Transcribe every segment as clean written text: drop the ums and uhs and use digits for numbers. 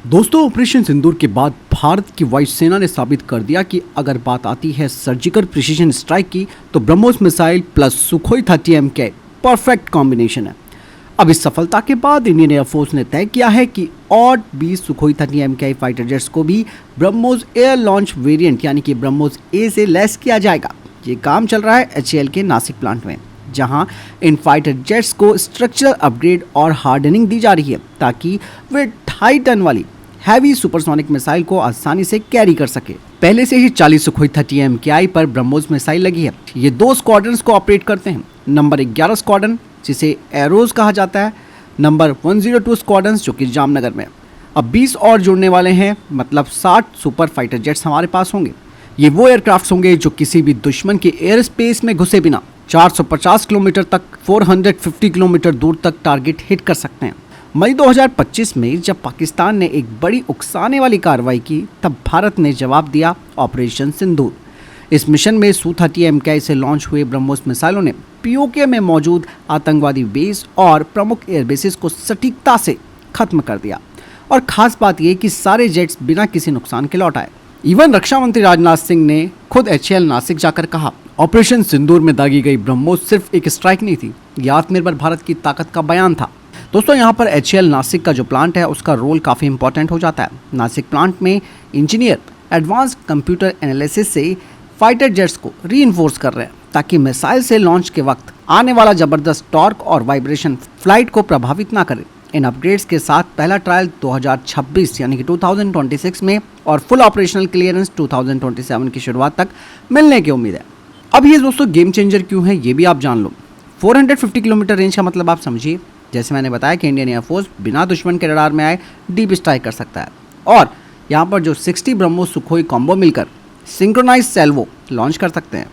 दोस्तों, ऑपरेशन सिंदूर के बाद भारत की वायुसेना ने साबित कर दिया कि अगर बात आती है सर्जिकल प्रिसीजन स्ट्राइक की तो BrahMos missile plus Sukhoi 30M के परफेक्ट कॉम्बिनेशन है। अब इस सफलता के बाद इंडियन एयरफोर्स ने तय किया है कि और 20 सुखोई 30M के फाइटर जेट्स को भी ब्रह्मोस एयर लॉन्च वेरिएंट यानी कि ब्रह्मोस ए से लैस किया जाएगा। ये काम चल रहा है HAL के नासिक प्लांट में, जहां इन फाइटर जेट्स को स्ट्रक्चरल अपग्रेड और हार्डनिंग दी जा रही है ताकि वे 2.5 टन वाली हैवी सुपरसोनिक मिसाइल को आसानी से कैरी कर सके। पहले से ही 40 सुखोई 30M MKI पर ब्रह्मोस मिसाइल लगी है। ये 2 स्क्वाड्रंस को ऑपरेट करते हैं। नंबर 11 स्क्वाड्रन जिसे एरोज कहा जाता है, नंबर 102 स्क्वाड्रंस जो कि जामनगर में। अब 20 और जुड़ने वाले हैं, मतलब 60 सुपर फाइटर जेट्स हमारे पास होंगे। ये वो एयरक्राफ्ट होंगे जो किसी भी दुश्मन के एयर स्पेस में घुसे बिना 450 किलोमीटर तक 450 किलोमीटर दूर तक टारगेट हिट कर सकते हैं। मई 2025 में जब पाकिस्तान ने एक बड़ी उकसाने वाली कार्रवाई की, तब भारत ने जवाब दिया ऑपरेशन सिंदूर। इस मिशन में Su-30 MKI से लॉन्च हुए ब्रह्मोस मिसाइलों ने POK में मौजूद आतंकवादी बेस और प्रमुख एयरबेसेस को सटीकता से खत्म कर दिया। और खास बात यह कि सारे जेट्स बिना किसी नुकसान के लौट आए। इवन रक्षा मंत्री राजनाथ सिंह ने खुद HAL नासिक जाकर कहा, ऑपरेशन सिंदूर में दागी गई ब्रह्मोस सिर्फ एक स्ट्राइक नहीं थी, यह आत्मनिर्भर भारत की ताकत का बयान था। दोस्तों, यहाँ पर HAL नासिक का जो प्लांट है उसका रोल काफ़ी इंपॉर्टेंट हो जाता है। नासिक प्लांट में इंजीनियर एडवांस कंप्यूटर एनालिसिस से फाइटर जेट्स को रीइंफोर्स कर रहे हैं ताकि मिसाइल से लॉन्च के वक्त आने वाला ज़बरदस्त टॉर्क और वाइब्रेशन फ्लाइट को प्रभावित ना करे। इन अपग्रेड्स के साथ पहला ट्रायल 2026 यानी कि 2026 में और फुल ऑपरेशनल क्लियरेंस 2027 की शुरुआत तक मिलने की उम्मीद है। अब ये दोस्तों गेम चेंजर क्यों है ये भी आप जान लो। 450 किलोमीटर रेंज का मतलब आप समझिए। जैसे मैंने बताया कि इंडियन एयरफोर्स बिना दुश्मन के रडार में आए डीप स्ट्राइक कर सकता है। और यहाँ पर जो 60 ब्रह्मोस सुखोई कॉम्बो मिलकर सिंक्रोनाइज सेल्वो लॉन्च कर सकते हैं,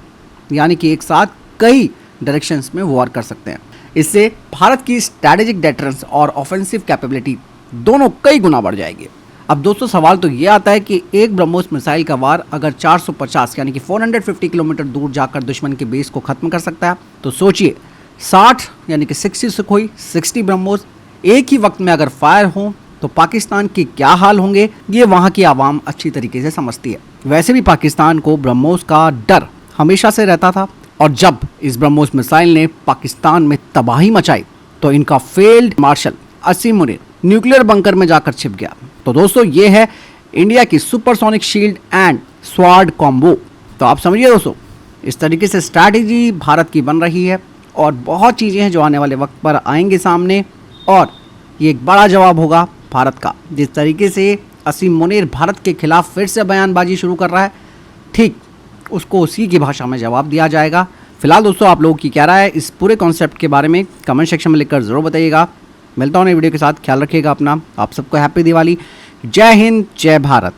यानी कि एक साथ कई डायरेक्शंस में वॉर कर सकते हैं। इससे भारत की स्ट्रैटेजिक डेटरेंस और ऑफेंसिव कैपेबिलिटी दोनों कई गुना बढ़ जाएगी। अब दोस्तों सवाल तो ये आता है कि एक ब्रह्मोस मिसाइल का वार अगर 450 यानी कि 450 किलोमीटर दूर जाकर दुश्मन के बेस को खत्म कर सकता है, तो सोचिए 60 यानी कि 60 सुखोई 60 ब्रह्मोस एक ही वक्त में अगर फायर हो तो पाकिस्तान के क्या हाल होंगे, ये वहाँ की आवाम अच्छी तरीके से समझती है। वैसे भी पाकिस्तान को ब्रह्मोस का डर हमेशा से रहता था, और जब इस ब्रह्मोस मिसाइल ने पाकिस्तान में तबाही मचाई तो इनका फील्ड मार्शल असीम मुनीर न्यूक्लियर बंकर में जाकर छिप गया। तो दोस्तों ये है इंडिया की सुपरसोनिक शील्ड एंड स्वाड कॉम्बो। तो आप समझिए दोस्तों, इस तरीके से स्ट्रैटेजी भारत की बन रही है और बहुत चीज़ें हैं जो आने वाले वक्त पर आएंगे सामने, और ये एक बड़ा जवाब होगा भारत का। जिस तरीके से असीम मुनीर भारत के खिलाफ फिर से बयानबाजी शुरू कर रहा है, ठीक उसको उसी की भाषा में जवाब दिया जाएगा। फिलहाल दोस्तों आप लोगों की क्या राय है इस पूरे कॉन्सेप्ट के बारे में कमेंट सेक्शन में लिखकर ज़रूर बताइएगा। मिलता हूँ नई वीडियो के साथ, ख्याल रखिएगा अपना। आप सबको हैप्पी दिवाली। जय हिंद, जय भारत।